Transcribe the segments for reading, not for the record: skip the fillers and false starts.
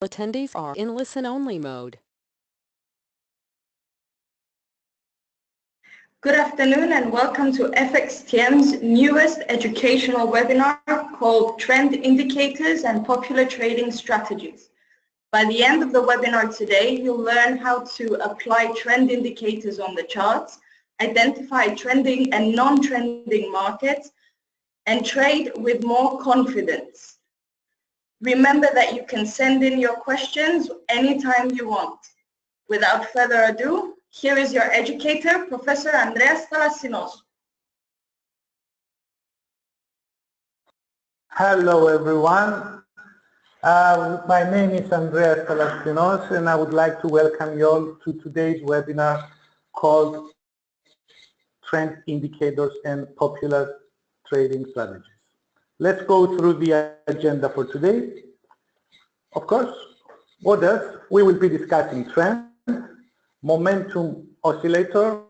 Attendees are in listen-only mode. Good afternoon and welcome to FXTM's newest educational webinar called Trend Indicators and Popular Trading Strategies. By the end of the webinar today, you'll learn how to apply trend indicators on the charts, identify trending and non-trending markets, and trade with more confidence. Remember that you can send in your questions anytime you want. Without further ado, here is your educator, Professor Andreas Thalassinos. Hello everyone. My name is Andreas Thalassinos and I would like to welcome you all to today's webinar called Trend Indicators and Popular Trading Strategies. Let's go through the agenda for today. Of course, what else? We will be discussing trend, momentum oscillator,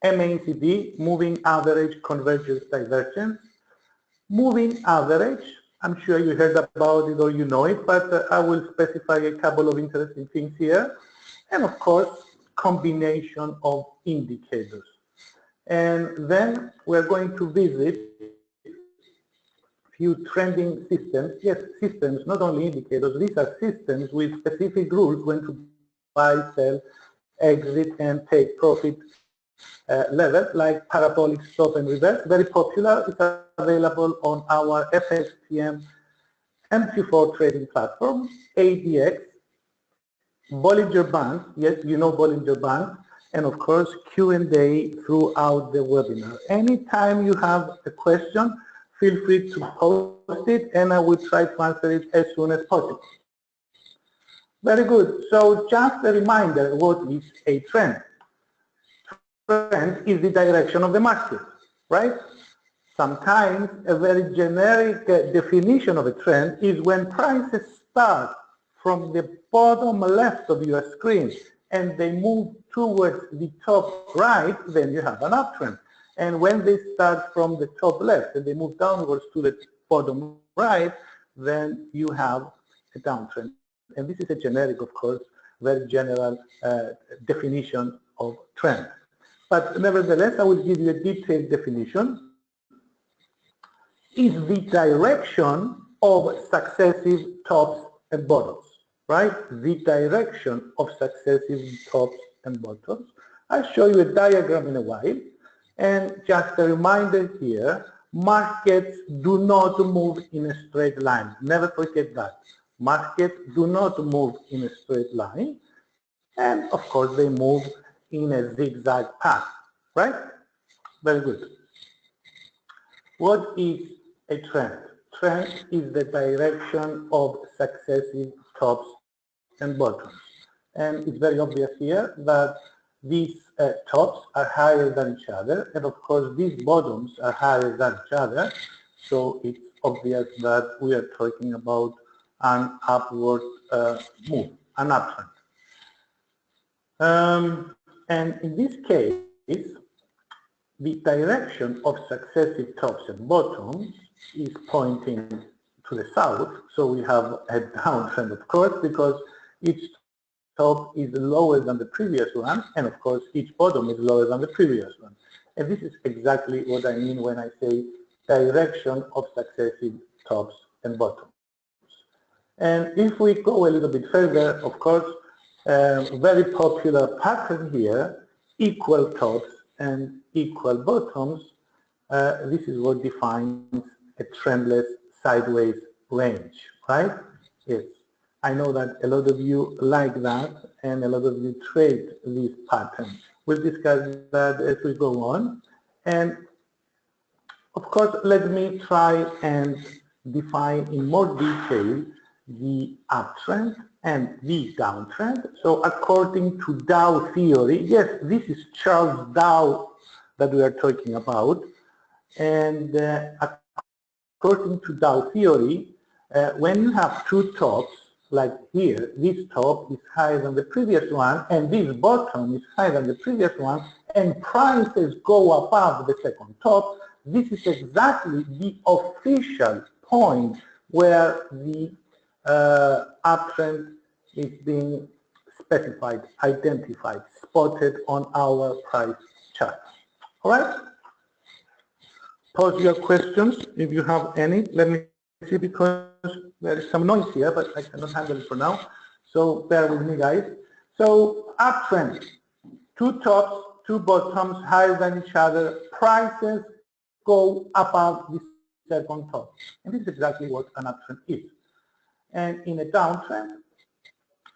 MACD, moving average, convergence, divergence. Moving average, I'm sure you heard about it or you know it, but I will specify a couple of interesting things here. And of course, combination of indicators. And then we're going to visit few trending systems. Yes, systems, not only indicators. These are systems with specific rules when to buy, sell, exit, and take profit levels like parabolic stop and reverse. Very popular. It's available on our FXTM MQ4 trading platform, ADX, Bollinger Bands. Yes, you know Bollinger Bands. And of course, Q&A throughout the webinar. Anytime you have a question, feel free to post it and I will try to answer it as soon as possible. Very good. So just a reminder, what is a trend? Trend is the direction of the market, right? Sometimes a very generic definition of a trend is when prices start from the bottom left of your screen and they move towards the top right, then you have an uptrend. And when they start from the top left and they move downwards to the bottom right, then you have a downtrend. And this is a generic, of course, very general definition of trend. But nevertheless, I will give you a detailed definition. Is the direction of successive tops and bottoms, right? The direction of successive tops and bottoms. I'll show you a diagram in a while. And just a reminder here, markets do not move in a straight line. Never forget that. Markets do not move in a straight line. And of course, they move in a zigzag path, right? Very good. What is a trend? Trend is the direction of successive tops and bottoms. And it's very obvious here that these tops are higher than each other, and of course these bottoms are higher than each other, so it's obvious that we are talking about an upward move, an uptrend. And in this case, the direction of successive tops and bottoms is pointing to the south, so we have a downtrend, of course, because each top is lower than the previous one, and of course each bottom is lower than the previous one. And this is exactly what I mean when I say direction of successive tops and bottoms. And if we go a little bit further, of course, very popular pattern here, equal tops and equal bottoms, this is what defines a trendless sideways range, right? Yes. I know that a lot of you like that and a lot of you trade this pattern. We'll discuss that as we go on. And of course, let me try and define in more detail the uptrend and the downtrend. So according to Dow theory, yes, this is Charles Dow that we are talking about. And according to Dow theory, when you have two tops, like here, this top is higher than the previous one, and this bottom is higher than the previous one, and prices go above the second top, this is exactly the official point where the uptrend is being specified, identified, spotted on our price chart. All right? Pose your questions if you have any. Let me see, because there is some noise here, but I cannot handle it for now. So bear with me, guys. So uptrend, two tops, two bottoms higher than each other. Prices go above the second top. And this is exactly what an uptrend is. And in a downtrend,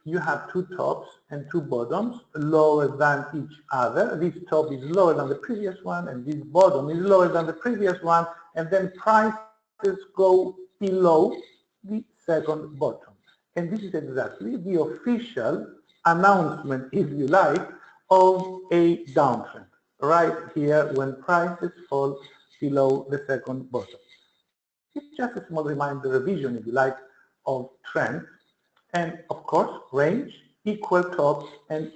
you have two tops and two bottoms lower than each other. This top is lower than the previous one, and this bottom is lower than the previous one, and then prices go below the second bottom. And this is exactly the official announcement, if you like, of a downtrend, right here when prices fall below the second bottom. It's just a small reminder, revision, if you like, of trend. And of course, range, equal tops and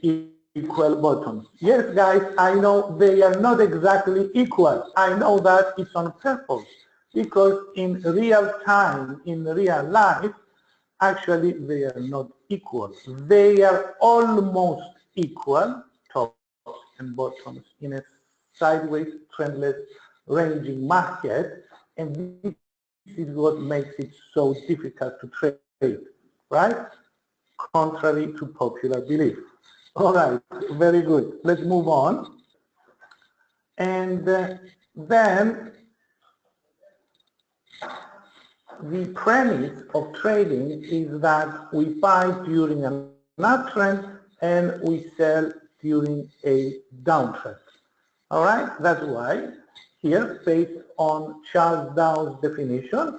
equal bottoms. Yes, guys, I know they are not exactly equal. I know that it's on purpose, because in real time, in real life, actually they are not equal. They are almost equal, tops and bottoms, in a sideways, trendless, ranging market, and this is what makes it so difficult to trade, right? Contrary to popular belief. All right, very good. Let's move on. And then the premise of trading is that we buy during an uptrend and we sell during a downtrend. All right, that's why here, based on Charles Dow's definition,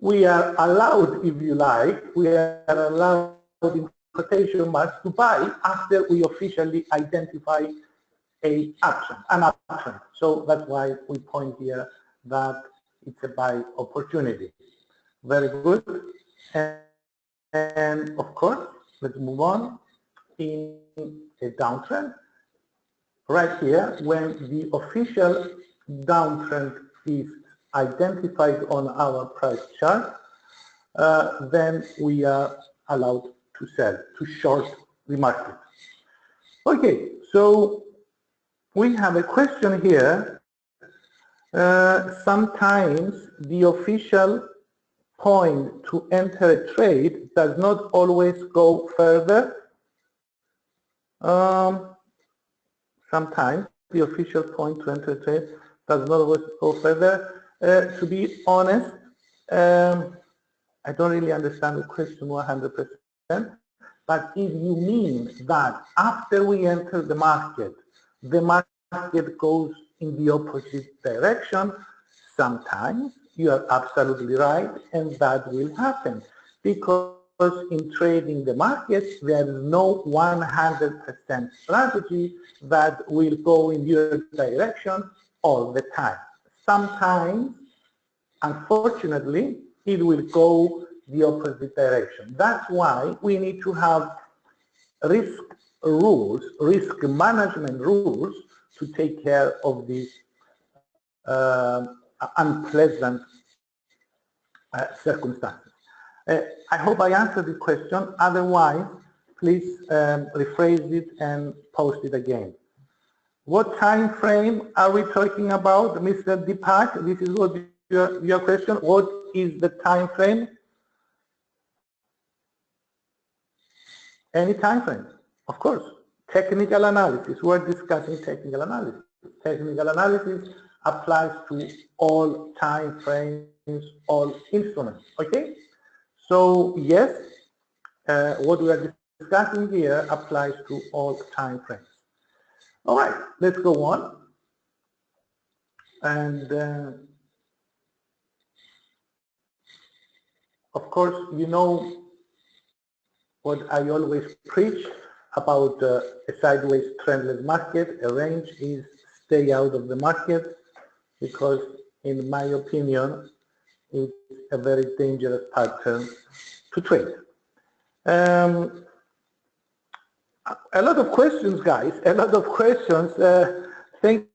we are allowed, if you like, we are allowed in quotation marks to buy after we officially identify an uptrend. So that's why we point here that it's a buy opportunity. Very good. And of course, let's move on. In a downtrend, right here, when the official downtrend is identified on our price chart, then we are allowed to sell, to short the market. Okay, so we have a question here. Sometimes the official point to enter a trade does not always go further. Sometimes the official point to enter a trade does not always go further. To be honest, I don't really understand the question 100%, but if you mean that after we enter the market goes in the opposite direction, sometimes you are absolutely right, and that will happen. Because in trading the markets, there is no 100% strategy that will go in your direction all the time. Sometimes, unfortunately, it will go the opposite direction. That's why we need to have risk rules, risk management rules, to take care of these unpleasant circumstances. I hope I answered the question. Otherwise, please rephrase it and post it again. What time frame are we talking about, Mr. Deepak? This is what your question. What is the time frame? Any time frame, of course. Technical analysis. We're discussing technical analysis. Technical analysis applies to all time frames, all instruments. Okay. So yes, what we are discussing here applies to all time frames. All right, let's go on. And of course, you know what I always preach about a sideways trendless market. A range is stay out of the market, because in my opinion, it's a very dangerous pattern to trade. A lot of questions, guys, a lot of questions. Thank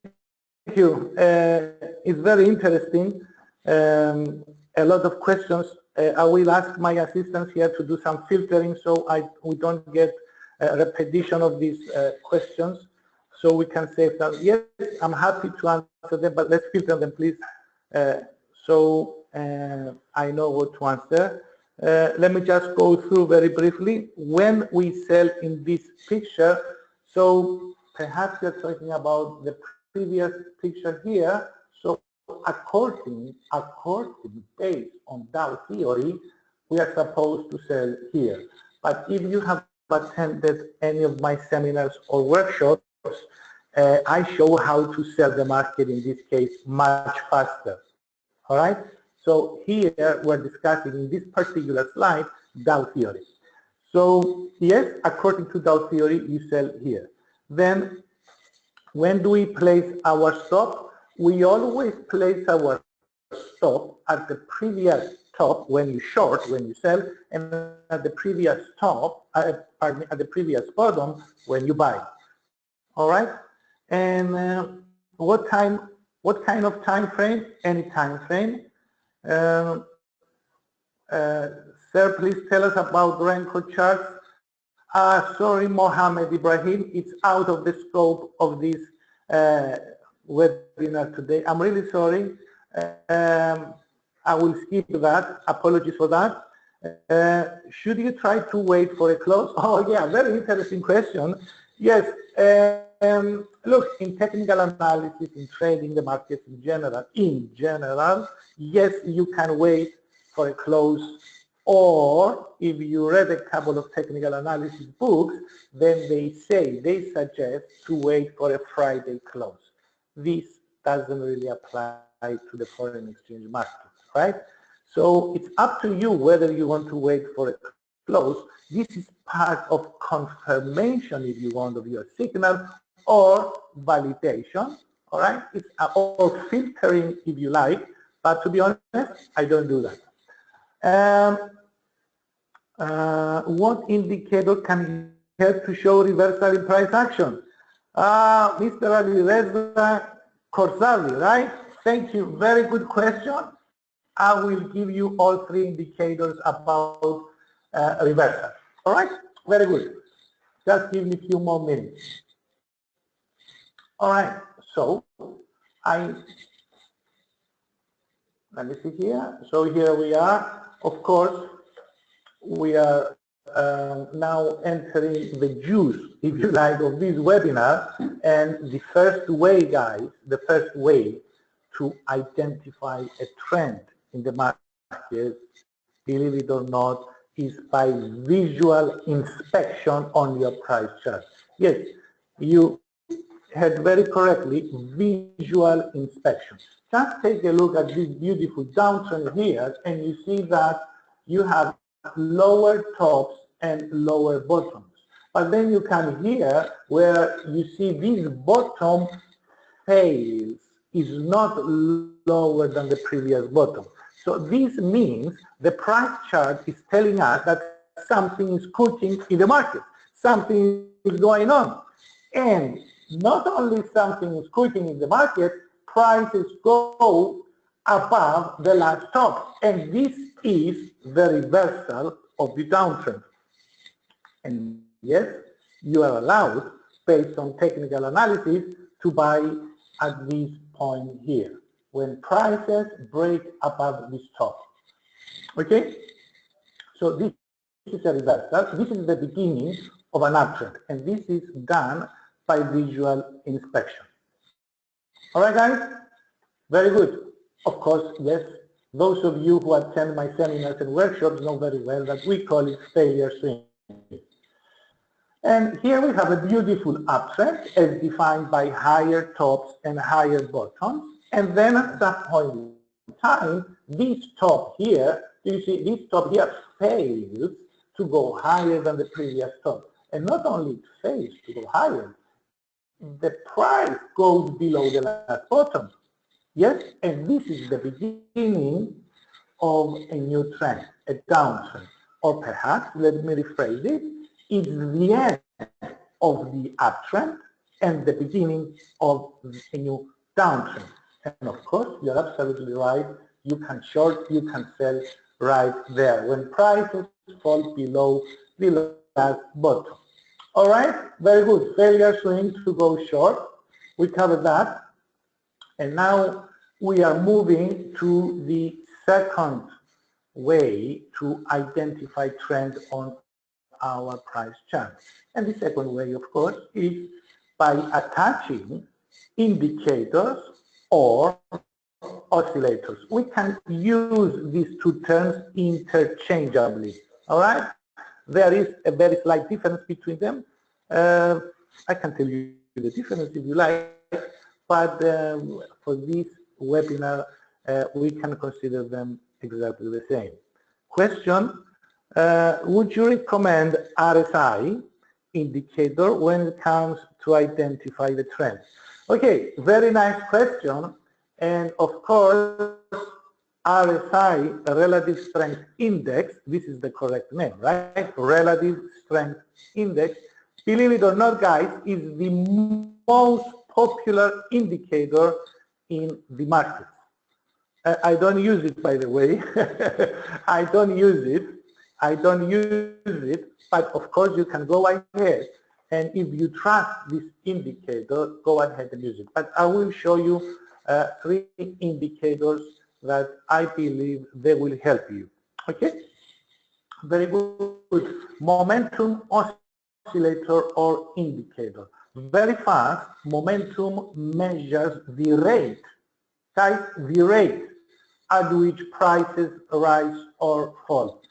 you. It's very interesting. A lot of questions I will ask my assistants here to do some filtering so we don't get a repetition of these questions, so we can save them. Yes, I'm happy to answer them, but let's filter them, please, so I know what to answer. Let me just go through very briefly. When we sell in this picture, so perhaps you're talking about the previous picture here. So according based on Dow theory, we are supposed to sell here. But if you have attended any of my seminars or workshops, I show how to sell the market in this case much faster. All right. So here we're discussing in this particular slide Dow theory. So yes, according to Dow theory, you sell here. Then when do we place our stop? We always place our stop at the previous top when you short, when you sell, and at the previous top, pardon me, at the previous bottom when you buy. All right. And what kind of time frame? Any time frame. Sir, please tell us about Renko charts. Sorry, Mohammed Ibrahim, it's out of the scope of this webinar today. I'm really sorry. I will skip that. Apologies for that. Should you try to wait for a close? Oh yeah, very interesting question. Yes. Look, in technical analysis, in trading the markets in general, yes, you can wait for a close, or if you read a couple of technical analysis books, then they suggest to wait for a Friday close. This doesn't really apply to the foreign exchange market, right? So it's up to you whether you want to wait for a close. This is part of confirmation, if you want, of your signal, or validation, all right? It's or filtering, if you like, but to be honest, I don't do that. What indicator can help to show reversal in price action? Mr. Ali Reza Korsavi, right? Thank you. Very good question. I will give you all three indicators about reversal. All right? Very good. Just give me a few more minutes. All right. So let me see here. So here we are. Of course, we are now entering the juice, if you like, of this webinar. And the first way, guys, the first way to identify a trend in the market, believe it or not, is by visual inspection on your price chart. Yes, you heard very correctly, visual inspection. Just take a look at this beautiful downtrend here, and you see that you have lower tops and lower bottoms. But then you come here where you see this bottom fails, is not lower than the previous bottom. So this means the price chart is telling us that something is cooking in the market, something is going on. And not only something is cooking in the market, prices go above the last top. And this is the reversal of the downtrend. And yes, you are allowed, based on technical analysis, to buy at this point here, when prices break above this top. Okay? So this is a reversal. This is the beginning of an uptrend, and this is done by visual inspection. All right, guys? Very good. Of course, yes, those of you who attend my seminars and workshops know very well that we call it failure swing. And here we have a beautiful uptrend as defined by higher tops and higher bottoms. And then at some point in time, this top here, you see this top here fails to go higher than the previous top. And not only it fails to go higher, the price goes below the last bottom. Yes, and this is the beginning of a new trend, a downtrend. Or perhaps, let me rephrase it, it's the end of the uptrend and the beginning of a new downtrend. And of course, you're absolutely right. You can short, you can sell right there, when prices fall below the last bottom. All right, very good. Failure swing to go short. We covered that. And now we are moving to the second way to identify trend on our price chart. And the second way, of course, is by attaching indicators or oscillators. We can use these two terms interchangeably. All right? There is a very slight difference between them. I can tell you the difference if you like, but for this webinar, we can consider them exactly the same. Question, would you recommend RSI indicator when it comes to identify the trend? Okay, very nice question. And of course, RSI, Relative Strength Index, this is the correct name, right? Relative Strength Index, believe it or not, guys, is the most popular indicator in the market. I don't use it, by the way. I don't use it, but of course you can go ahead, and if you trust this indicator, go ahead and use it. But I will show you 3 indicators that I believe they will help you. Okay? Very good. Momentum oscillator or indicator. Very fast, momentum measures the rate, guys, the rate at which prices rise or fall.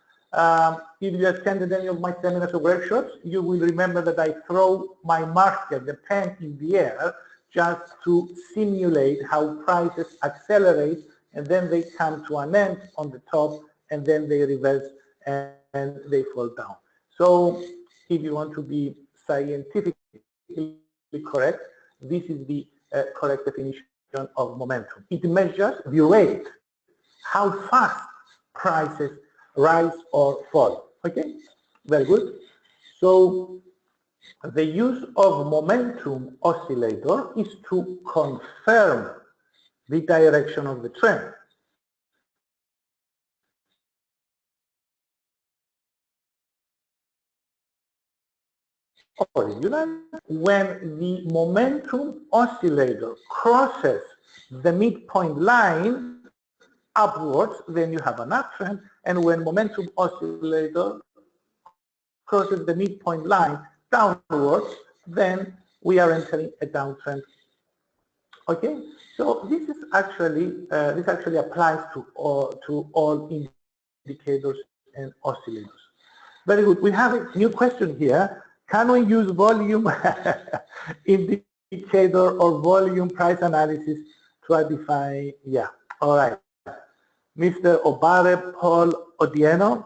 If you attended any of my seminars or workshops, you will remember that I throw my marker, the pen, in the air just to simulate how prices accelerate, and then they come to an end on the top, and then they reverse and they fall down. So if you want to be scientifically correct, this is the correct definition of momentum. It measures the rate, how fast prices rise or fall. Okay, very good. So the use of momentum oscillator is to confirm the direction of the trend. Originally, when the momentum oscillator crosses the midpoint line upwards, then you have an uptrend, and when momentum oscillator crosses the midpoint line downwards, then we are entering a downtrend. Okay, so this is actually this actually applies to all indicators and oscillators. Very good. We have a new question here. Can we use volume indicator or volume price analysis to identify? Yeah. All right. Mr. Obare Paul Odieno.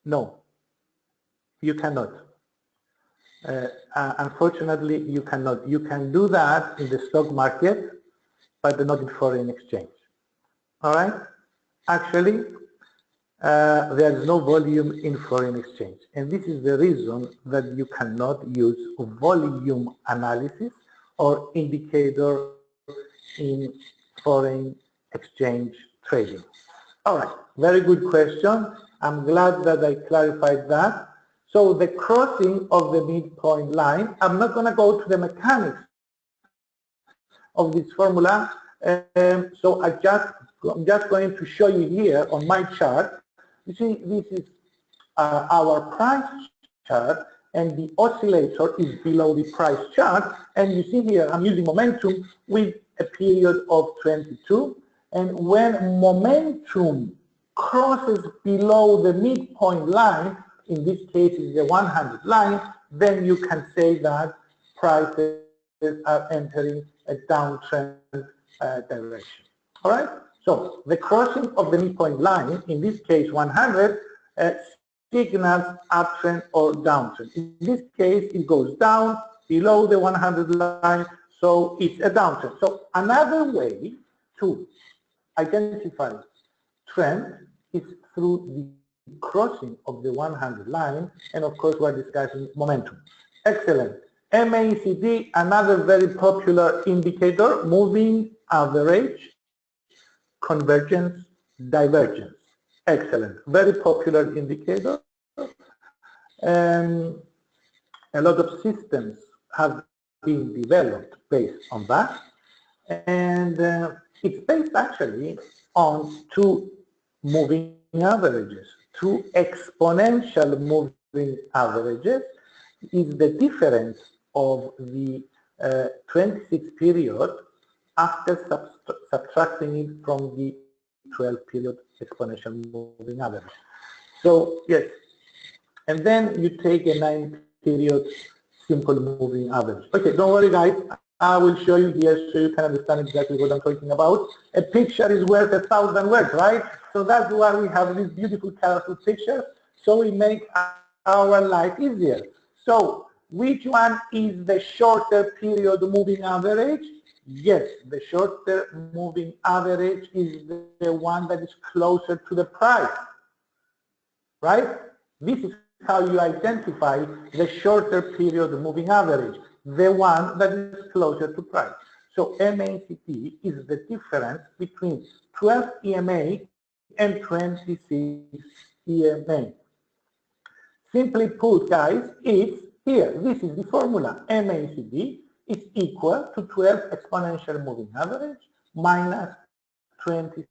No, you cannot. Unfortunately, you cannot. You can do that in the stock market, but not in foreign exchange. All right? Actually, there is no volume in foreign exchange. And this is the reason that you cannot use volume analysis or indicator in foreign exchange trading. All right, very good question. I'm glad that I clarified that. So the crossing of the midpoint line, I'm not going to go to the mechanics of this formula. So I'm just going to show you here on my chart. You see, this is our price chart, and the oscillator is below the price chart. And you see here, I'm using momentum with a period of 22. And when momentum crosses below the midpoint line, in this case is the 100 line, then you can say that prices are entering a downtrend direction. All right? So the crossing of the midpoint line, in this case 100, signals uptrend or downtrend. In this case, it goes down below the 100 line, so it's a downtrend. So another way to identify trend is through the crossing of the 100 line, and of course we're discussing momentum. Excellent. MACD, another very popular indicator, moving average convergence divergence. Excellent. Very popular indicator. A lot of systems have been developed based on that. And it's based actually on two moving averages. Two exponential moving averages is the difference of the 26 period after subtracting it from the 12 period exponential moving average. So yes, and then you take a 9 period simple moving average. Okay, don't worry guys, I will show you here so you can understand exactly what I'm talking about. A picture is worth 1,000 words, right? So that's why we have these beautiful colorful pictures, so we make our life easier. So which one is the shorter period moving average? Yes, the shorter moving average is the one that is closer to the price, right? This is how you identify the shorter period moving average, the one that is closer to price. So MACD is the difference between 12 EMA and 26 EMA. Simply put, guys, it's here. This is the formula. MACD is equal to 12 exponential moving average minus 26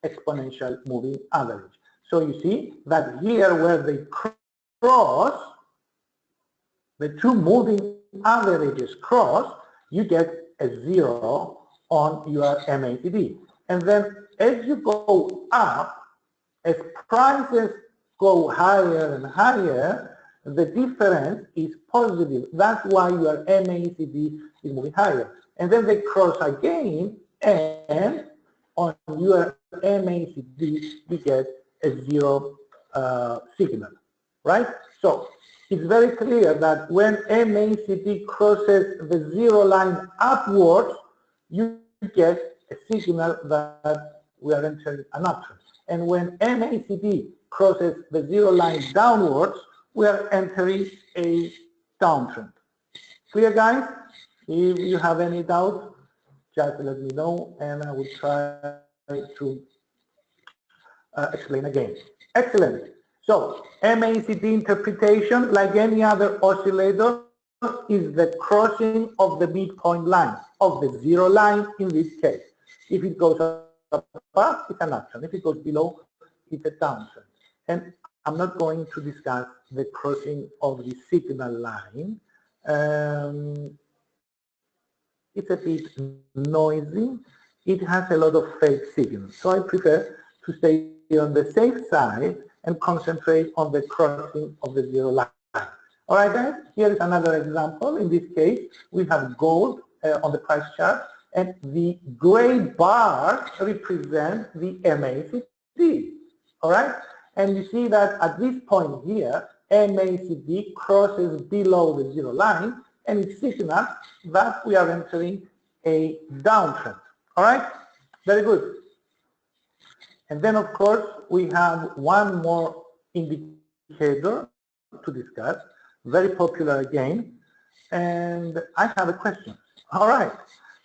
exponential moving average. So you see that here where they cross, the two moving averages cross, you get a 0 on your MACD. And then as you go up, as prices go higher and higher, the difference is positive. That's why your MACD is moving higher. And then they cross again, and on your MACD, you get a 0 signal, right? So it's very clear that when MACD crosses the 0 line upwards, you get a signal that we are entering an uptrend. And when MACD crosses the 0 line downwards, we are entering a downtrend. Clear, guys? If you have any doubts, just let me know and I will try to explain again. Excellent. So MACD interpretation, like any other oscillator, is the crossing of the midpoint line, of the 0 line in this case. If it goes up, it's an uptrend. If it goes below, it's a downtrend. And I'm not going to discuss the crossing of the signal line. It's a bit noisy. It has a lot of fake signals. So I prefer to stay on the safe side and concentrate on the crossing of the 0 line. All right, guys, here is another example. In this case, we have gold on the price chart, and the gray bars represent the MACD. All right, and you see that at this point here, MACD crosses below the 0 line, and it signals that we are entering a downtrend. All right, very good. And then, of course, we have one more indicator to discuss, very popular again, and I have a question. All right,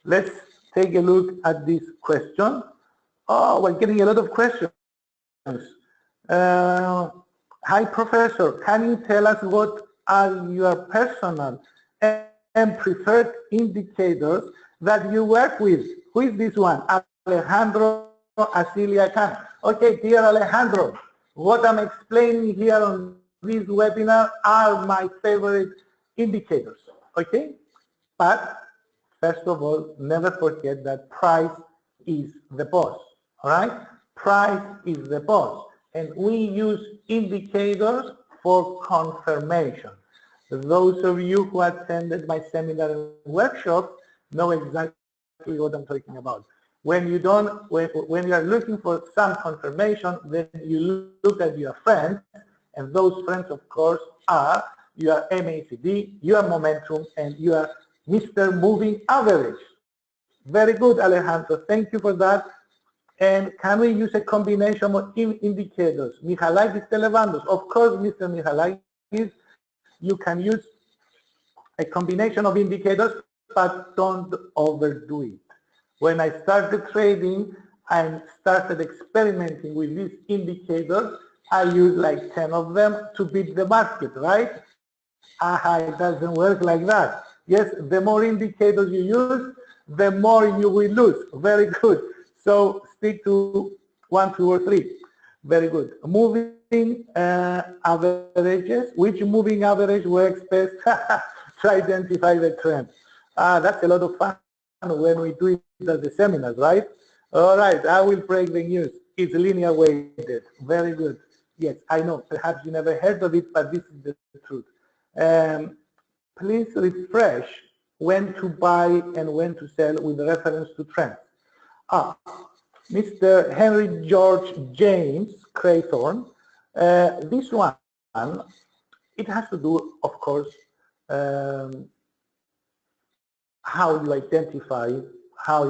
let's take a look at this question. Oh, we're getting a lot of questions. Hi, Professor, can you tell us what are your personal and preferred indicators that you work with? Who is this one? Alejandro Asilia Khan. Okay, dear Alejandro, what I'm explaining here on this webinar are my favorite indicators, okay? But first of all, never forget that price is the boss, all right? Price is the boss, and we use indicators for confirmation. Those of you who attended my seminar and workshop know exactly what I'm talking about. When you don't, when you are looking for some confirmation, then you look at your friends, and those friends, of course, are your MACD, your momentum, and your Mr. Moving Average. Very good, Alejandro. Thank you for that. And can we use a combination of indicators? Mihalakis Televandos. Of course, Mr. Mihalakis, you can use a combination of indicators, but don't overdo it. When I started trading, and started experimenting with these indicators, I used like 10 of them to beat the market, right? It doesn't work like that. Yes, the more indicators you use, the more you will lose. Very good. So stick to 1, 2, or 3. Very good. Moving averages. Which moving average works best to identify the trend? That's a lot of fun when we do it at the seminars, right? All right, I will break the news. It's linear weighted. Very good. Yes, I know. Perhaps you never heard of it, but this is the truth. Please refresh when to buy and when to sell with reference to trends. Mr. Henry George James Craythorne, this one, it has to do, of course, how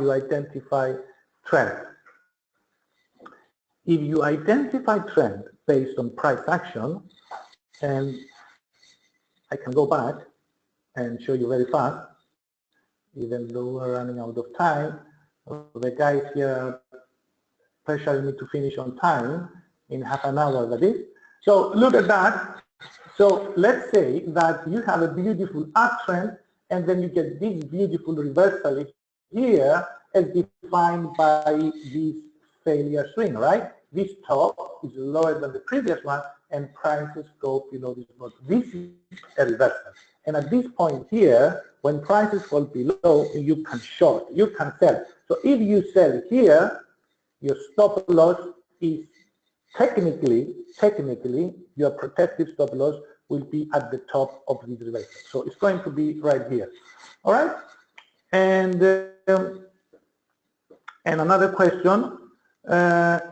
you identify trend. If you identify trend based on price action, and I can go back and show you very fast, even though we're running out of time. The guys here pressuring me to finish on time in half an hour, that is. So look at that. So let's say that you have a beautiful uptrend and then you get this beautiful reversal here as defined by this failure swing, right? This top is lower than the previous one and prices go below this bottom. This is a reversal. And at this point here, when prices fall below, you can short, you can sell. So if you sell here, your stop loss is technically, your protective stop loss will be at the top of this reversal. So it's going to be right here. All right? And another question,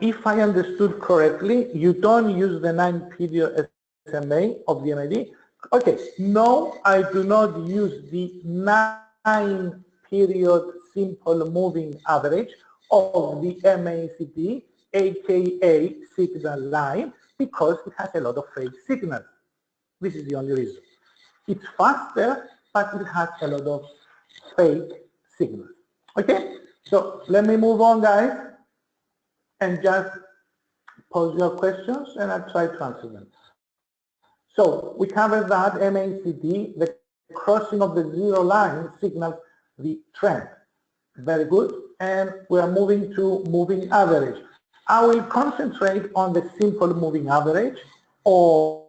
if I understood correctly, you don't use the 9-period SMA of the MAD. Okay, no, I do not use the 9-period simple moving average of the MACD, aka signal line, because it has a lot of fake signals. This is the only reason. It's faster, but it has a lot of fake signals. Okay, so let me move on, guys, and just pose your questions and I'll try to answer them. So we covered that MACD, the crossing of the zero line signals the trend. Very good. And we are moving to moving average. I will concentrate on the simple moving average or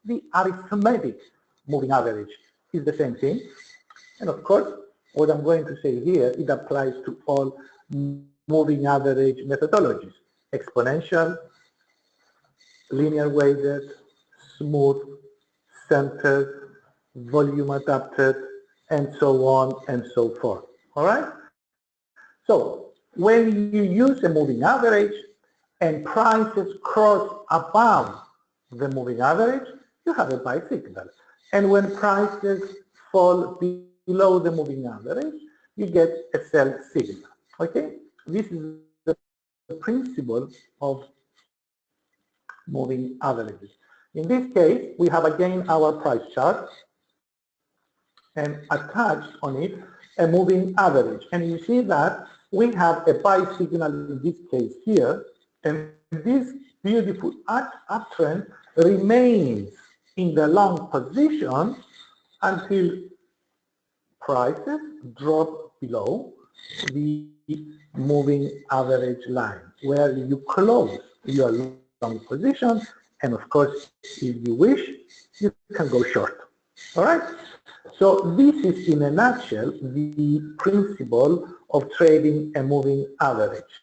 the arithmetic moving average. Is the same thing. And of course, what I'm going to say here, it applies to all moving average methodologies. Exponential, linear weighted, smooth, centered, volume adapted, and so on and so forth. All right? So when you use a moving average and prices cross above the moving average, you have a buy signal. And when prices fall below the moving average, you get a sell signal. Okay? This is the principle of moving averages. In this case, we have again our price chart and attached on it a moving average. And you see that we have a buy signal in this case here, and this beautiful uptrend remains in the long position until prices drop below the moving average line, where you close your long position, and of course, if you wish, you can go short. All right? So this is, in a nutshell, the principle of trading a moving average.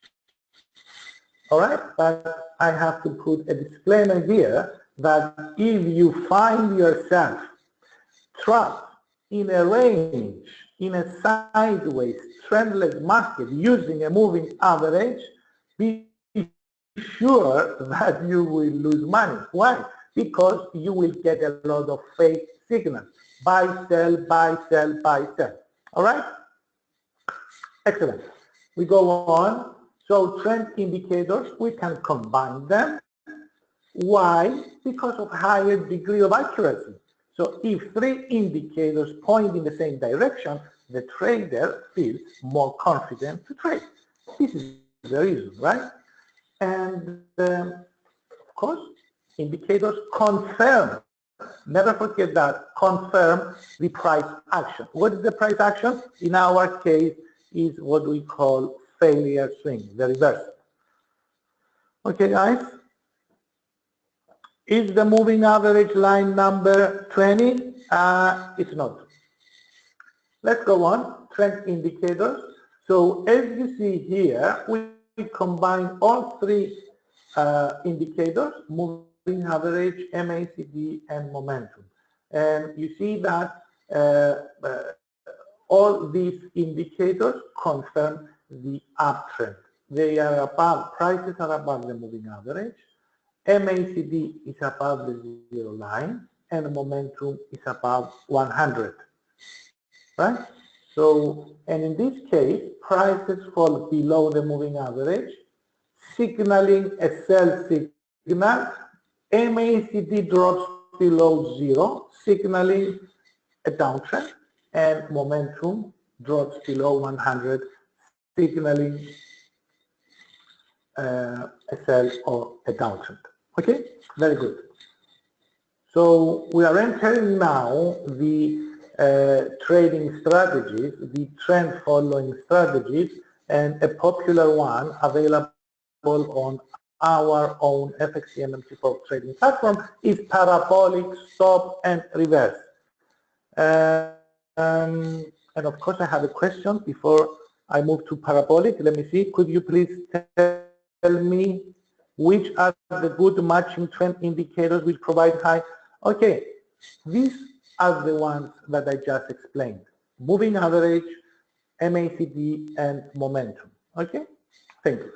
All right? But I have to put a disclaimer here that if you find yourself trapped in a range, in a sideways, trendless market using a moving average, be sure that you will lose money. Why? Because you will get a lot of fake signals. Buy, sell, buy, sell, buy, sell. All right? Excellent. We go on. So trend indicators, we can combine them. Why? Because of higher degree of accuracy. So if 3 indicators point in the same direction, the trader feels more confident to trade. This is the reason, right? And of course, indicators confirm, never forget that, confirm the price action. What is the price action? In our case, is what we call failure swing, the reversal. Okay, guys? Is the moving average line number 20? It's not. Let's go on, trend indicators. So as you see here, we combine all three indicators, moving average, MACD, and momentum. And you see that all these indicators confirm the uptrend. They are above, prices are above the moving average, MACD is above the zero line, and momentum is above 100. Right? So, and in this case, prices fall below the moving average, signaling a sell signal. MACD drops below zero, signaling a downtrend, and momentum drops below 100, signaling a sell or a downtrend. Okay, very good. So we are entering now the trading strategies, the trend following strategies, and a popular one available on our own FXTM MT4 trading platform is parabolic stop and reverse. And of course I have a question before I move to parabolic. Let me see, could you please tell me which are the good matching trend indicators which provide high? Okay, these are the ones that I just explained. Moving average, MACD, and momentum. Okay, thank you.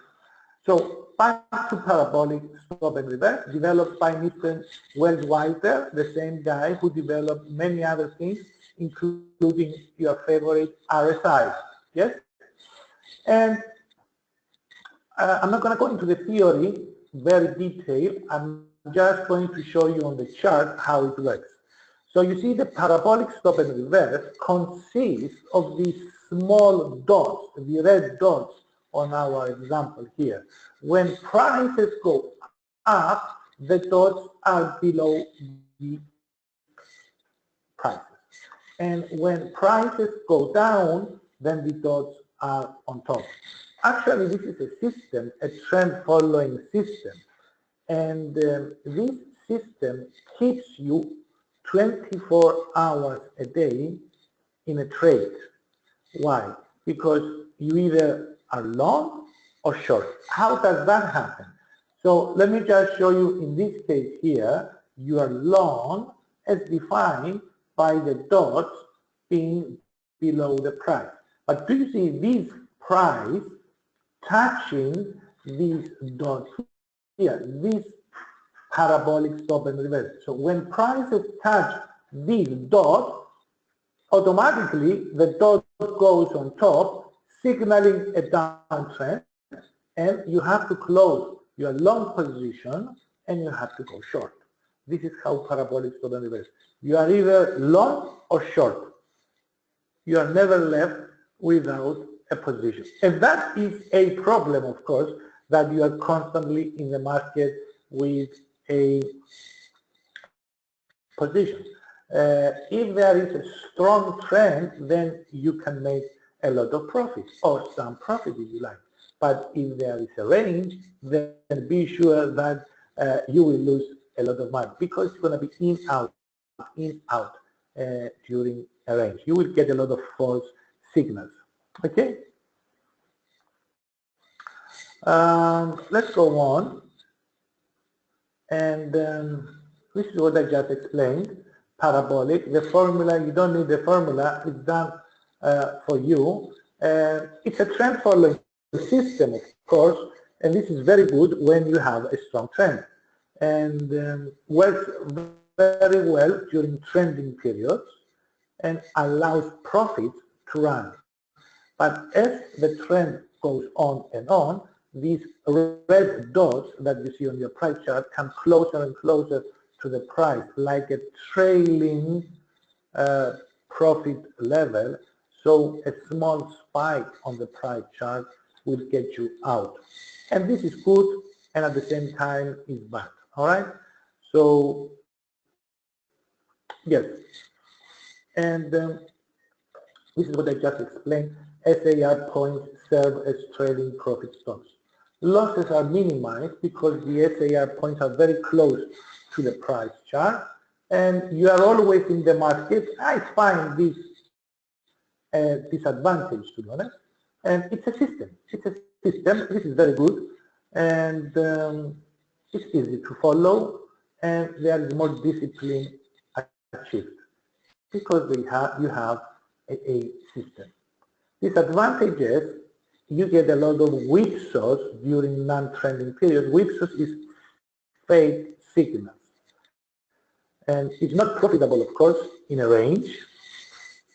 So back to parabolic stop and reverse, developed by Mr. Wells Wilder, the same guy who developed many other things, including your favorite RSI. Yes? And I'm not going to go into the theory very detailed. I'm just going to show you on the chart how it works. So you see the parabolic stop and reverse consists of these small dots, the red dots on our example here. When prices go up, the dots are below the prices. And when prices go down, then the dots are on top. Actually, this is a system, a trend following system. And this system keeps you 24 hours a day in a trade. Why? Because you either are long or short. How does that happen? So let me just show you in this case here, you are long as defined by the dots being below the price. But do you see this price touching these dots here, this parabolic stop and reverse? So when prices touch these dots, automatically the dot goes on top, signaling a downtrend, and you have to close your long position and you have to go short. This is how parabolic stop and reverse. You are either long or short. You are never left without a position. And that is a problem, of course, that you are constantly in the market with a position. If there is a strong trend, then you can make a lot of profit, or some profit if you like. But if there is a range, then be sure that you will lose a lot of money, because it's going to be in, out, during a range. You will get a lot of false signals. Okay? Let's go on. And this is what I just explained. Parabolic, the formula, you don't need the formula, it's done for you. It's a trend following system, of course, and this is very good when you have a strong trend. And works very well during trending periods and allows profits to run. But as the trend goes on and on, these red dots that you see on your price chart come closer and closer to the price, like a trailing profit level. So a small spike on the price chart will get you out. And this is good, and at the same time is bad. All right. So yes, and this is what I just explained. SAR points serve as trailing profit stops. Losses are minimized because the SAR points are very close to the price chart, and you are always in the market. I find this disadvantage, to be honest, and it's a system. It's a system. This is very good, and it's easy to follow, and there is more discipline achieved because you have a system. Disadvantages, you get a lot of whipsaws during non-trending periods. Whipsaws is fake signals. And it's not profitable, of course, in a range.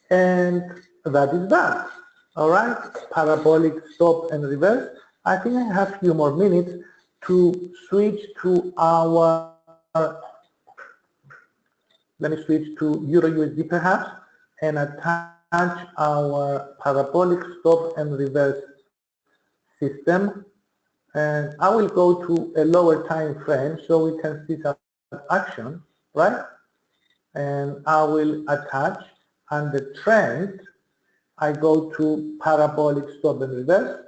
And that is that. All right, parabolic stop and reverse. I think I have a few more minutes to switch to our, let me switch to Euro USD perhaps, and attach our parabolic stop and reverse system, and I will go to a lower time frame so we can see some action, right? And I will attach, and the trend, I go to parabolic stop and reverse,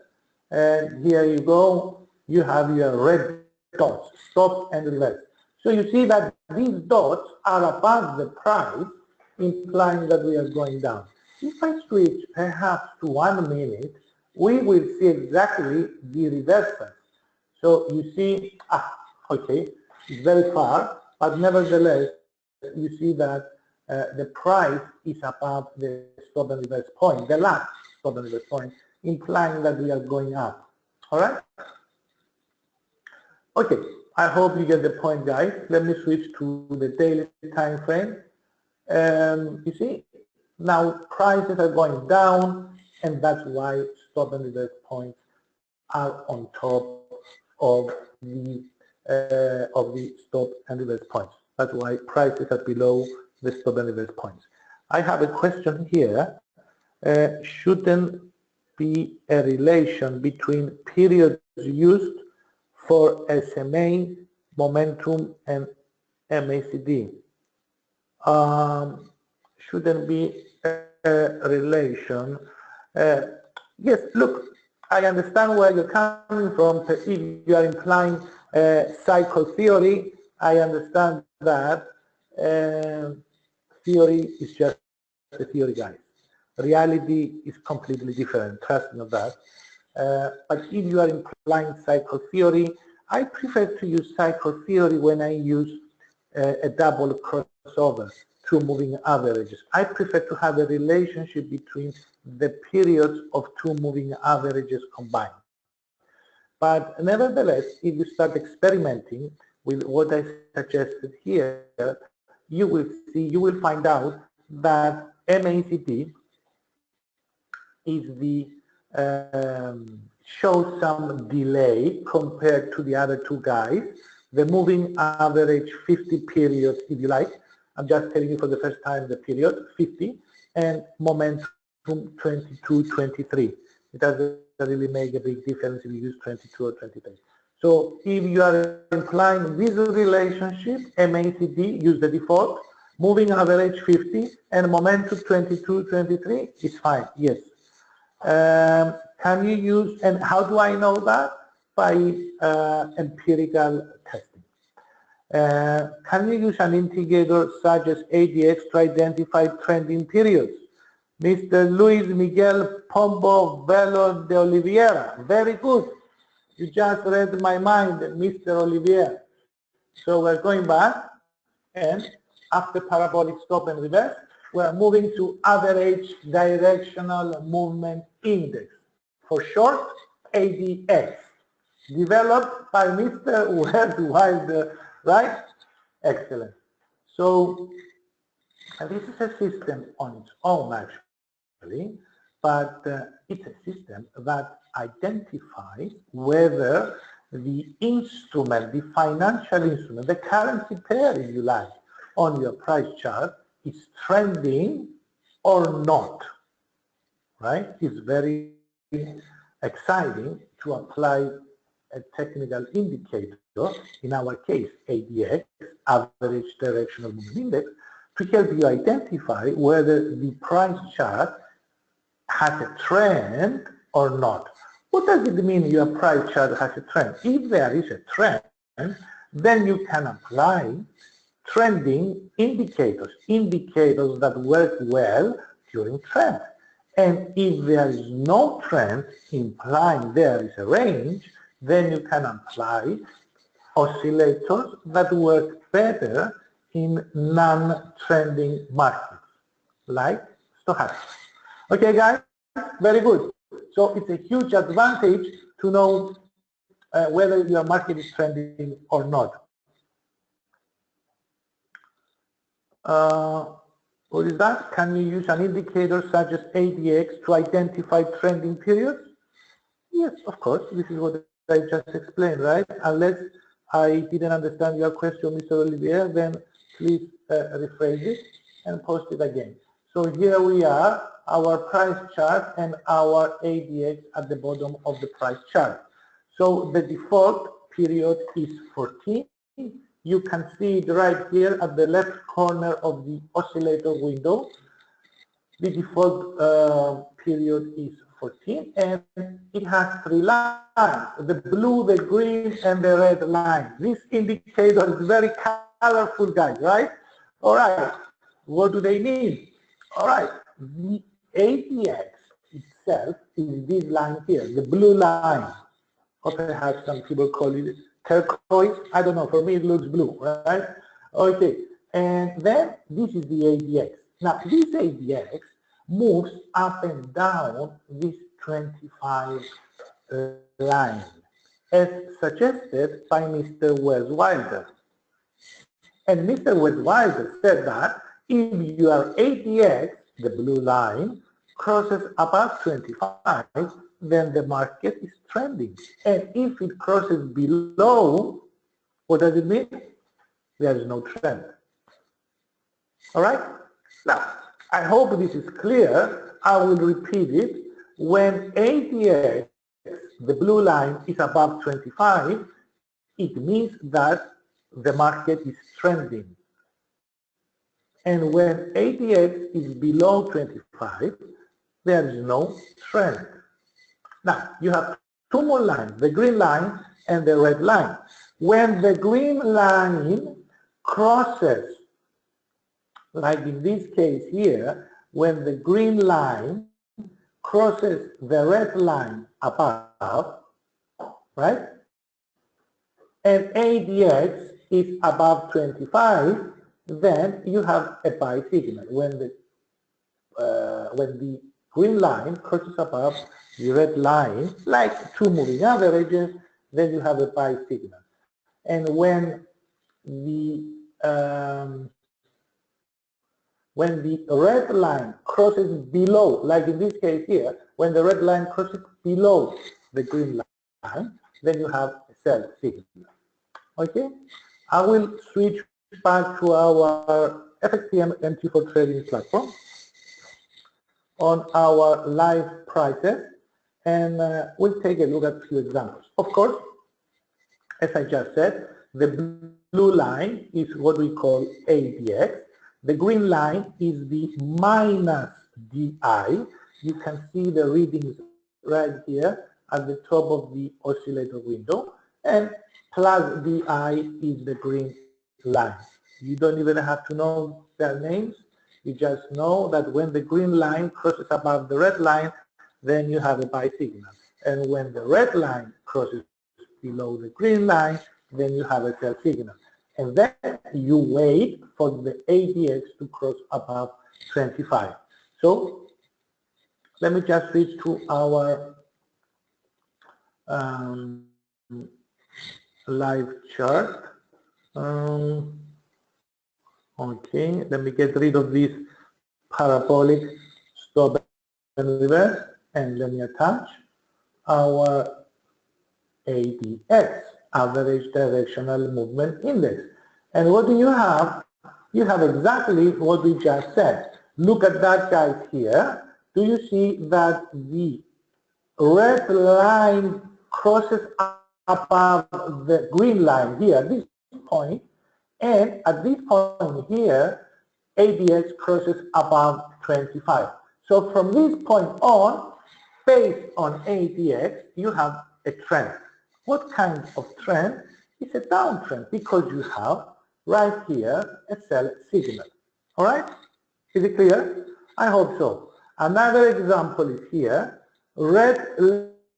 and here you go, you have your red dots, stop and reverse. So you see that these dots are above the price, implying that we are going down. If I switch perhaps to 1 minute, we will see exactly the reversal. So you see, okay, it's very far, but nevertheless, you see that the price is above the stop and reverse point, the last stop and reverse point, implying that we are going up. All right? Okay, I hope you get the point, guys. Let me switch to the daily time frame. You see, now prices are going down, and that's why stop and reverse points are on top of the stop and reverse points. That's why prices are below the stop and reverse points. I have a question here. Shouldn't be a relation between periods used for SMA, momentum, and MACD? Shouldn't be a relation. Yes, look, I understand where you're coming from. If you are implying cycle theory, I understand that. Theory is just a theory, guys. Reality is completely different, trust me on that. But if you are implying cycle theory, I prefer to use cycle theory when I use a double crossover, two moving averages. I prefer to have a relationship between the periods of two moving averages combined. But nevertheless, if you start experimenting with what I suggested here, you will find out that MACD is the shows some delay compared to the other two guys. The moving average 50 period, if you like. I'm just telling you for the first time the period 50, and momentum 22, 23. It doesn't really make a big difference if you use 22 or 23. So if you are implying this relationship, MACD, use the default, moving average 50, and momentum 22, 23 is fine, yes. Can you use, and how do I know that? By empirical testing. Can you use an indicator such as ADX to identify trending periods? Mr. Luis Miguel Pombo Velo de Oliveira, very good. You just read my mind, Mr. Oliveira. So we're going back, and after parabolic stop and reverse, we're moving to average directional movement index, for short, ADX, developed by Mr. Worldwide, right? Excellent. So this is a system on its own, actually, but it's a system that identifies whether the instrument, the financial instrument, the currency pair, if you like, on your price chart is trending or not, right? It's very exciting to apply a technical indicator, in our case ADX, average directional movement index, to help you identify whether the price chart has a trend or not. What does it mean your price chart has a trend? If there is a trend, then you can apply trending indicators, indicators that work well during trend. And if there is no trend, implying there is a range, then you can apply oscillators that work better in non-trending markets, like stochastics. Okay, guys, very good. So it's a huge advantage to know whether your market is trending or not. What is that? Can you use an indicator such as ADX to identify trending periods? Yes, of course. This is what I just explained, right? Unless I didn't understand your question, Mr. Olivier, then please rephrase it and post it again. So here we are, our price chart and our ADX at the bottom of the price chart. So the default period is 14. You can see it right here at the left corner of the oscillator window. The default period is 14, and it has 3 lines, the blue, the green, and the red line. This indicator is very colorful, guys, right? All right, what do they mean? All right, the ADX itself is this line here, the blue line. Or perhaps some people call it turquoise. I don't know, for me it looks blue, right? Okay, and then this is the ADX. Now, this ADX moves up and down this 25 line, as suggested by Mr. Wes Wilder. And Mr. Wes Wilder said that if your ADX, the blue line, crosses above 25, then the market is trending. And if it crosses below, what does it mean? There is no trend. All right? Now, I hope this is clear. I will repeat it. When ADX, the blue line, is above 25, it means that the market is trending. And when ADX is below 25, there is no trend. Now, you have 2 more lines, the green line and the red line. When the green line crosses, like in this case here, when the green line crosses the red line above, right, and ADX is above 25, then you have a buy signal. When the green line crosses above the red line, like 2 moving averages, then you have a buy signal. And when the red line crosses below, like in this case here, when the red line crosses below the green line, then you have a sell signal. Okay? I will switch back to our FXTM MT4 trading platform on our live prices, and we'll take a look at a few examples. Of course, as I just said, the blue line is what we call ADX. The green line is the minus DI. You can see the readings right here at the top of the oscillator window, and plus DI is the green line. You don't even have to know their names. You just know that when the green line crosses above the red line, then you have a buy signal. And when the red line crosses below the green line, then you have a sell signal. And then you wait for the ADX to cross above 25. So let me just switch to our live chart. Okay, let me get rid of this parabolic stop and reverse, and let me attach our ADX, average directional movement index. And what do you have? You have exactly what we just said. Look at that, guys, here. Do you see that the red line crosses above the green line here, this point, and at this point here, ADX crosses above 25. So from this point on, based on ADX, you have a trend. What kind of trend? It's a downtrend because you have right here a sell signal. All right? Is it clear? I hope so. Another example is here. Red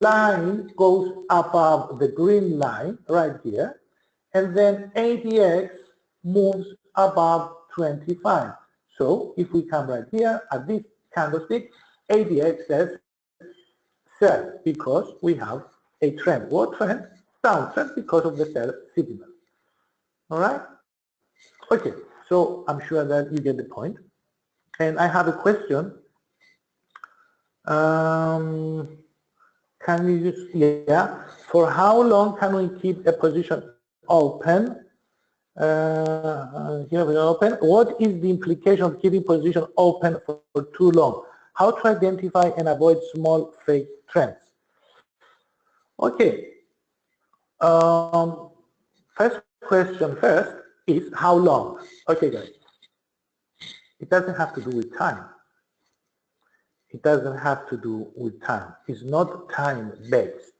line goes above the green line right here, and then ADX moves above 25. So if we come right here at this candlestick, ADX says sell because we have a trend. What trend? Downtrend because of the sell signal. All right? Okay, so I'm sure that you get the point. And I have a question. Can you just, yeah, for how long can we keep a position open? Here we are open. What is the implication of keeping position open for too long? How to identify and avoid small fake trends? Okay. First question first is how long? Okay, guys. It doesn't have to do with time. It doesn't have to do with time. It's not time-based.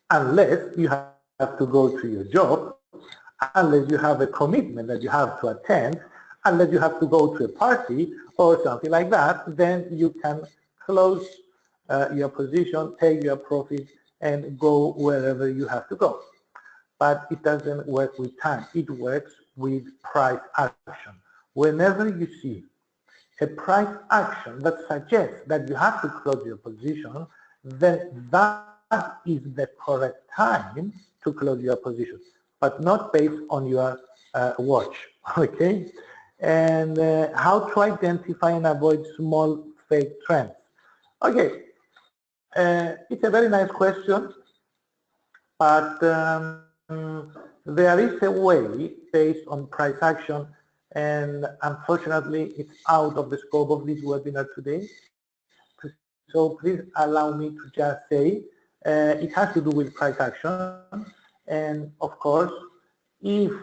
Unless you have to go to your job, unless you have a commitment that you have to attend, unless you have to go to a party or something like that, then you can close your position, take your profit, and go wherever you have to go. But it doesn't work with time. It works with price action. Whenever you see a price action that suggests that you have to close your position, then that is the correct time to close your position, but not based on your watch, okay? And how to identify and avoid small fake trends. Okay, it's a very nice question, but there is a way based on price action, and unfortunately it's out of the scope of this webinar today. So please allow me to just say it has to do with price action, and of course if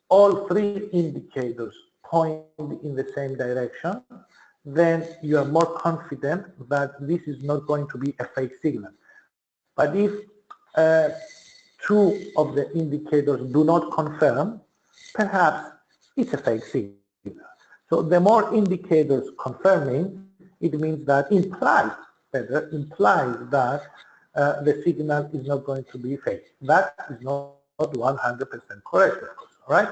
all three indicators point in the same direction, then you are more confident that this is not going to be a fake signal. But if two of the indicators do not confirm, perhaps it's a fake signal. So the more indicators confirming, it means that implies that the signal is not going to be fake. That is not 100% correct, of course, all right?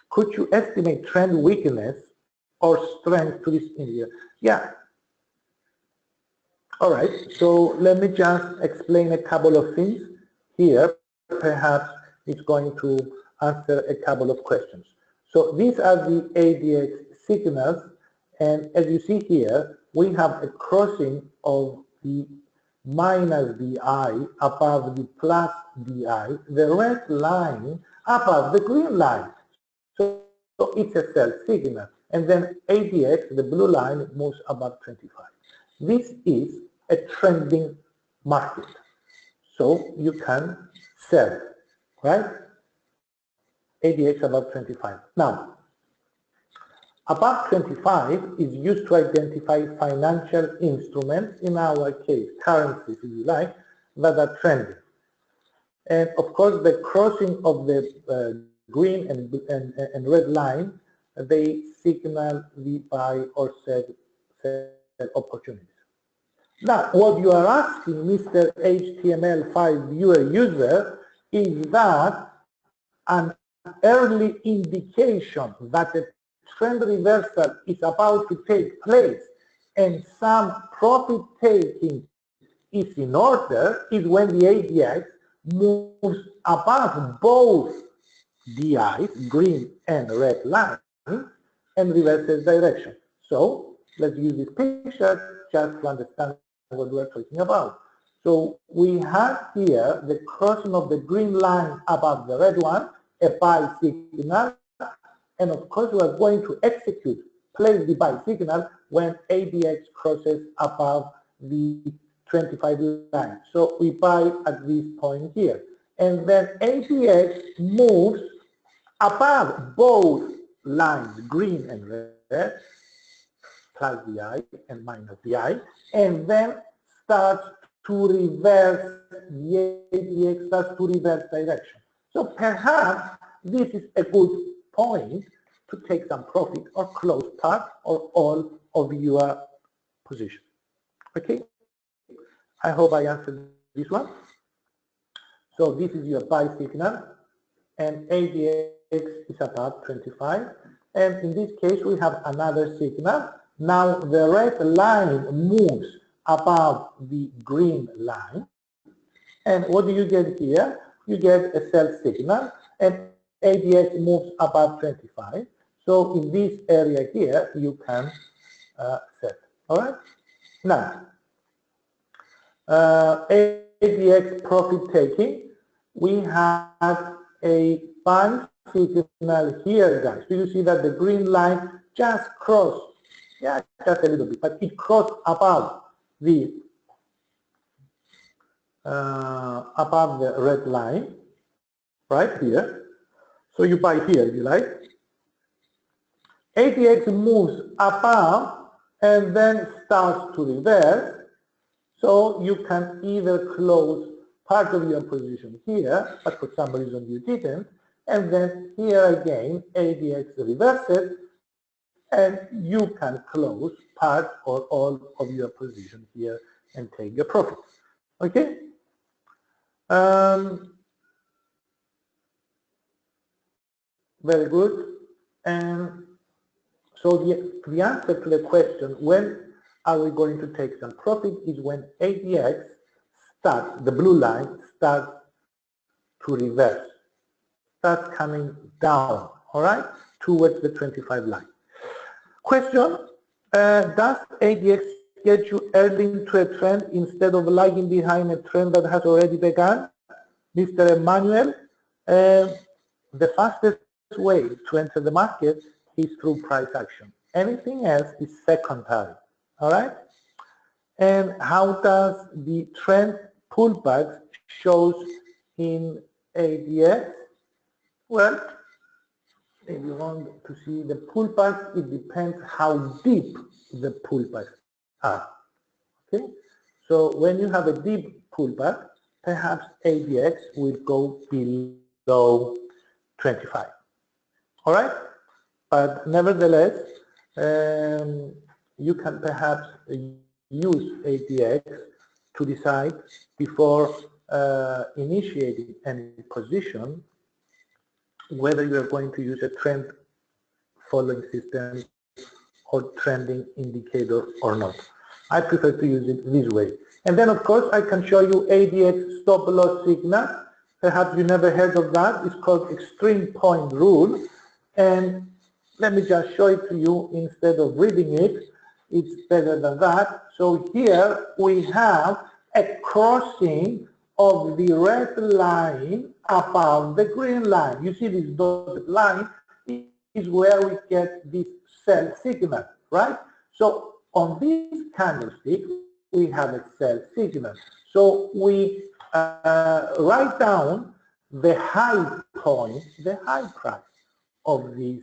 Could you estimate trend weakness or strength to this indicator? Yeah. All right, so let me just explain a couple of things here. Perhaps it's going to answer a couple of questions. So these are the ADX signals, and as you see here, we have a crossing of the minus DI above the plus DI, the red line above the green line. So it's a sell signal, and then ADX, the blue line, moves above 25. This is a trending market, so you can sell, right? ADX above 25. Now, above 25 is used to identify financial instruments, in our case, currencies, if you like, that are trending. And of course, the crossing of the green and red line, they signal the buy or sell opportunities. Now, what you are asking, Mr. HTML5 viewer user, is that an early indication that a trend reversal is about to take place and some profit taking is in order is when the ADX moves above both DIs, green and red lines, and reverses direction. So let's use this picture just to understand what we're talking about. So we have here the crossing of the green line above the red one, a buy signal, and of course we are going to execute place the buy signal when ADX crosses above the 25 line. So we buy at this point here. And then ADX moves above both lines, green and red, plus the I and minus the I, and then starts to reverse, the ADX starts to reverse direction. So perhaps this is a good point to take some profit or close part or all of your position. Okay, I hope I answered this one. So this is your buy signal, and ADX is about 25. And in this case, we have another signal. Now the red line moves above the green line. And what do you get here? You get a sell signal, and ADX moves above 25. So in this area here, you can set. All right? Now, ADX profit taking, we have a buy signal here, guys. Do you see that the green line just crossed? Yeah, just a little bit, but it crossed above the red line, right here. So you buy here, if you like. ADX moves above and then starts to reverse. So you can either close part of your position here, but for some reason you didn't, and then here again ADX reverses, and you can close part or all of your position here and take your profit. Okay? Very good. And so the answer to the question, when are we going to take some profit, is when ADX starts, the blue line starts to reverse, starts coming down, all right, towards the 25 line. Question, does ADX get you early into a trend instead of lagging behind a trend that has already begun? Mr. Emmanuel, the fastest way to enter the market is through price action. Anything else is secondary, all right? And how does the trend pullback shows in ADX? Well, if you want to see the pullback, it depends how deep the pullbacks are, okay? So when you have a deep pullback, perhaps ADX will go below 25, all right? But nevertheless, you can perhaps use ADX to decide before initiating any position whether you are going to use a trend following system or trending indicator or not. I prefer to use it this way. And then of course I can show you ADX stop loss signal. Perhaps you never heard of that. It's called extreme point rule. And let me just show it to you instead of reading it. It's better than that. So here we have a crossing of the red line above the green line. You see this dotted line is where we get this sell signal, right? So on this candlestick, we have a sell signal. So we write down the high point, the high price of this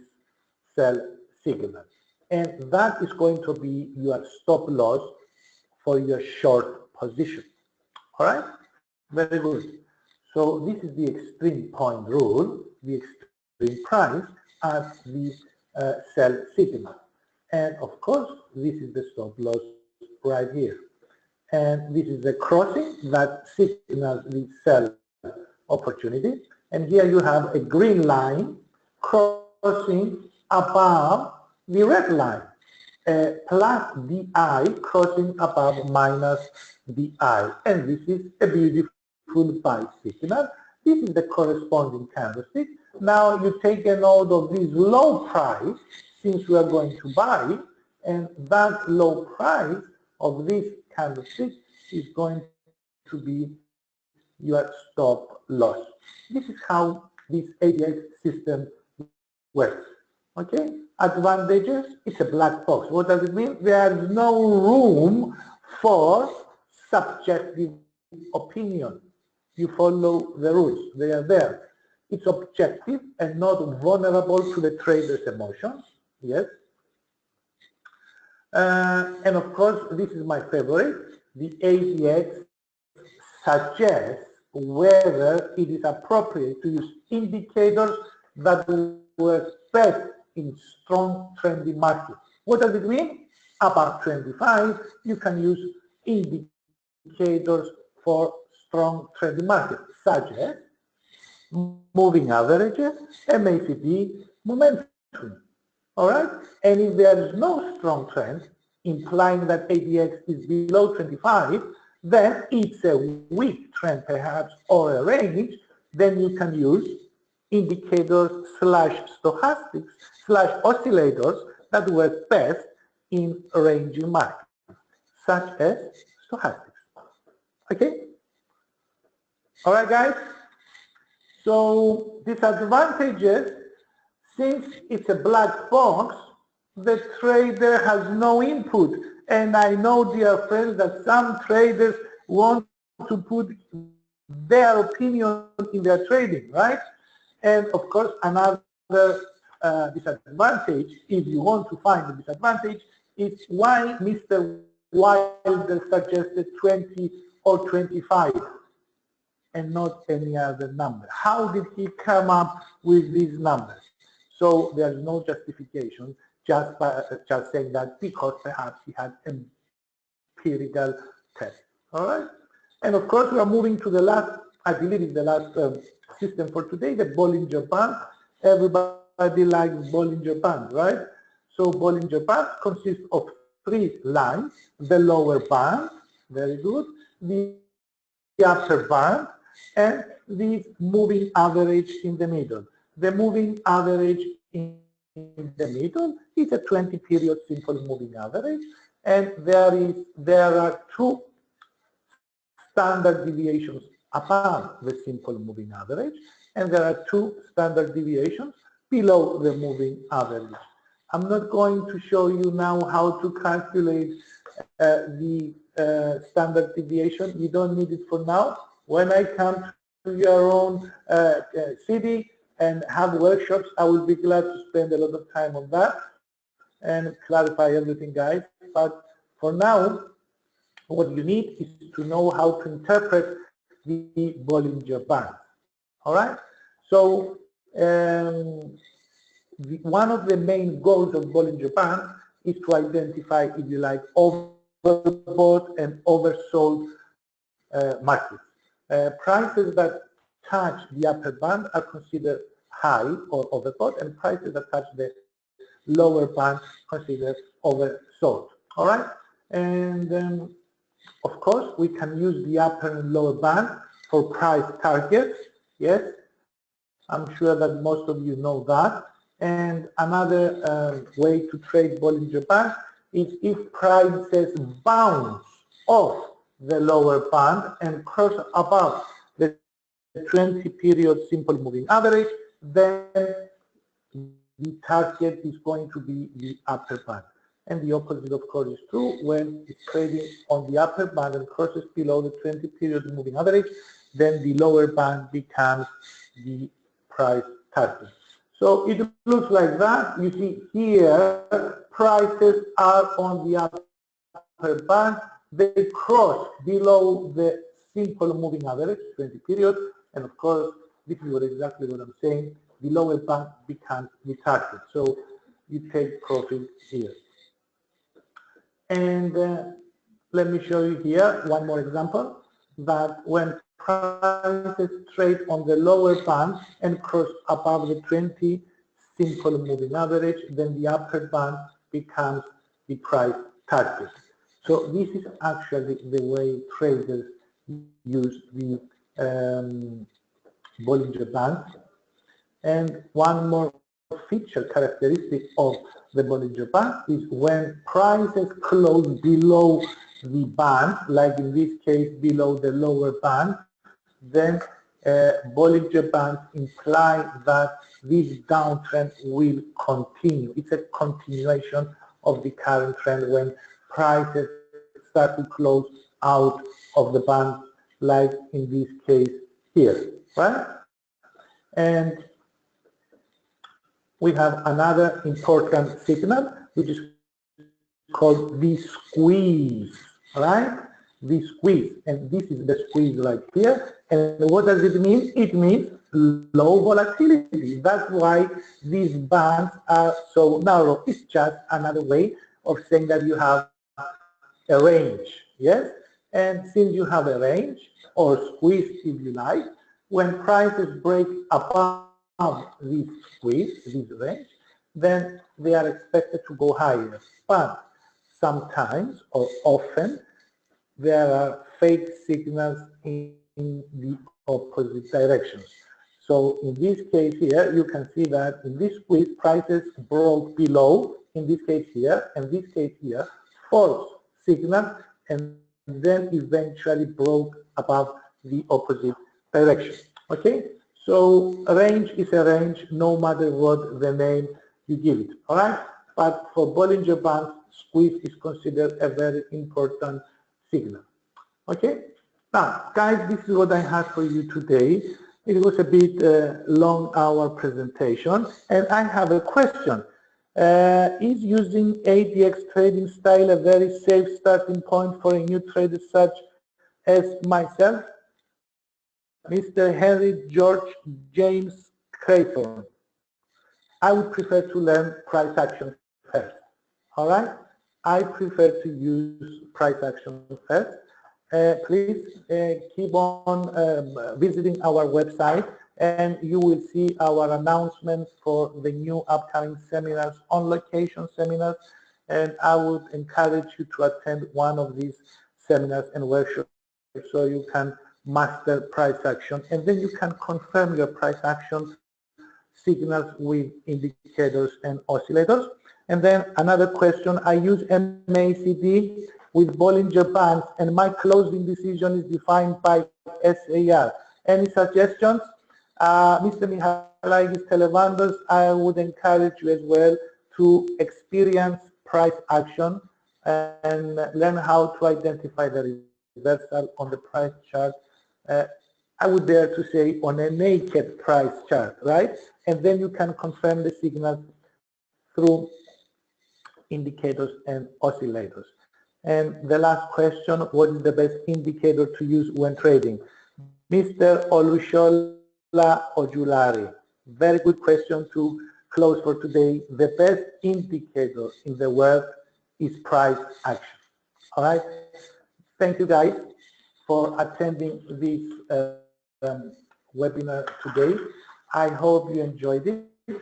sell signal. And that is going to be your stop loss for your short position. All right? Very good. So this is the extreme point rule, the extreme price at the sell signal. And of course, this is the stop loss right here. And this is the crossing that signals the sell opportunity. And here you have a green line crossing above the red line, plus the I crossing above minus the I. And this is a beautiful buy signal. This is the corresponding candlestick. Now you take a note of this low price, since we are going to buy, and that low price of this candlestick is going to be your stop loss. This is how this ADX system works. Okay, advantages, it's a black box. What does it mean? There's no room for subjective opinion. You follow the rules, they are there. It's objective and not vulnerable to the trader's emotions, yes. And of course, this is my favorite, the ADX suggests whether it is appropriate to use indicators that work best in strong trendy markets. What does it mean? Above 25, you can use indicators for strong trendy markets, such as moving averages, MACD, momentum. All right? And if there is no strong trend, implying that ADX is below 25, then it's a weak trend perhaps or a range, then you can use indicators slash stochastics slash oscillators that work best in ranging markets, such as stochastics. Okay? All right, guys? So disadvantages, since it's a black box, the trader has no input. And I know, dear friends, that some traders want to put their opinion in their trading, right? And of course, another disadvantage, if you want to find the disadvantage, is why Mr. Wilder suggested 20 or 25 and not any other number. How did he come up with these numbers? So there is no justification just saying that because perhaps he had empirical tests. All right? And of course, we are moving to the last, I believe it's the last system for today, the Bollinger Band. Everybody likes Bollinger Band, right? So Bollinger Band consists of 3 lines, the lower band, very good, the upper band, and the moving average in the middle. The moving average in the middle is a 20-period simple moving average, and there are 2 standard deviations above the simple moving average, and there are 2 standard deviations below the moving average. I'm not going to show you now how to calculate the standard deviation. You don't need it for now. When I come to your own city and have workshops, I will be glad to spend a lot of time on that and clarify everything, guys. But for now, what you need is to know how to interpret the Bollinger Band. All right? So one of the main goals of Bollinger Band is to identify, if you like, overbought and oversold markets. Prices that touch the upper band are considered high or overbought, and prices that touch the lower band considered oversold. All right? And of course, we can use the upper and lower band for price targets. Yes, I'm sure that most of you know that. And another way to trade Bollinger Band is if prices bounce off the lower band and cross above the 20-period simple moving average, then the target is going to be the upper band. And the opposite, of course, is true. When it's trading on the upper band and crosses below the 20-period moving average, then the lower band becomes the price target. So it looks like that. You see here, prices are on the upper band. They cross below the simple moving average, 20 period, and of course, this is exactly what I'm saying. The lower band becomes the target. So you take profit here. And let me show you here one more example, that when prices trade on the lower band and cross above the 20 simple moving average, then the upper band becomes the price target. So this is actually the way traders use the Bollinger Band. And one more feature characteristic of the Bollinger Band is when prices close below the band, like in this case below the lower band, then Bollinger Bands imply that this downtrend will continue. It's a continuation of the current trend when prices start to close out of the band, like in this case here, right? And we have another important signal, which is called the squeeze, right? The squeeze, and this is the squeeze right here. And what does it mean? It means low volatility. That's why these bands are so narrow. It's just another way of saying that you have a range, yes? And since you have a range, or squeeze if you like, when prices break above this squeeze, this range, then they are expected to go higher. But sometimes or often there are fake signals in the opposite directions. So in this case here, you can see that in this squeeze, prices broke below, in this case here, and this case here, false signal, and then eventually broke above the opposite direction. Okay? So a range is a range no matter what the name you give it. All right? But for Bollinger Bands, squeeze is considered a very important signal. Okay? Now, guys, this is what I have for you today. It was a bit long, our presentation, and I have a question. Is using ADX trading style a very safe starting point for a new trader such as myself? Mr. Henry George James Craythorne. I would prefer to learn price action first. All right? I prefer to use price action first. Please keep on visiting our website, and you will see our announcements for the new upcoming seminars, on location seminars, and I would encourage you to attend one of these seminars and workshops so you can master price action, and then you can confirm your price action signals with indicators and oscillators. And then another question, I use MACD with Bollinger Bands and my closing decision is defined by SAR. Any suggestions? Mr. Mihalagis Televandos, I would encourage you as well to experience price action and learn how to identify the reversal on the price chart. I would dare to say on a naked price chart, right? And then you can confirm the signals through indicators and oscillators. And the last question, what is the best indicator to use when trading? Mr. Olushola Ojulari, very good question to close for today. The best indicator in the world is price action. All right? Thank you guys for attending this webinar today. I hope you enjoyed it.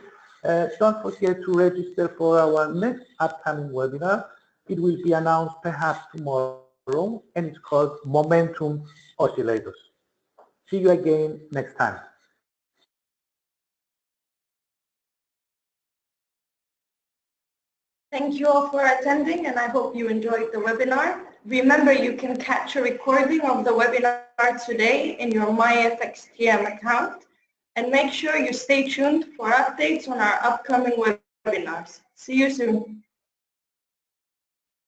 Don't forget to register for our next upcoming webinar. It will be announced perhaps tomorrow, and it's called Momentum Oscillators. See you again next time. Thank you all for attending, and I hope you enjoyed the webinar. Remember, you can catch a recording of the webinar today in your FXTM account, and make sure you stay tuned for updates on our upcoming webinars. See you soon.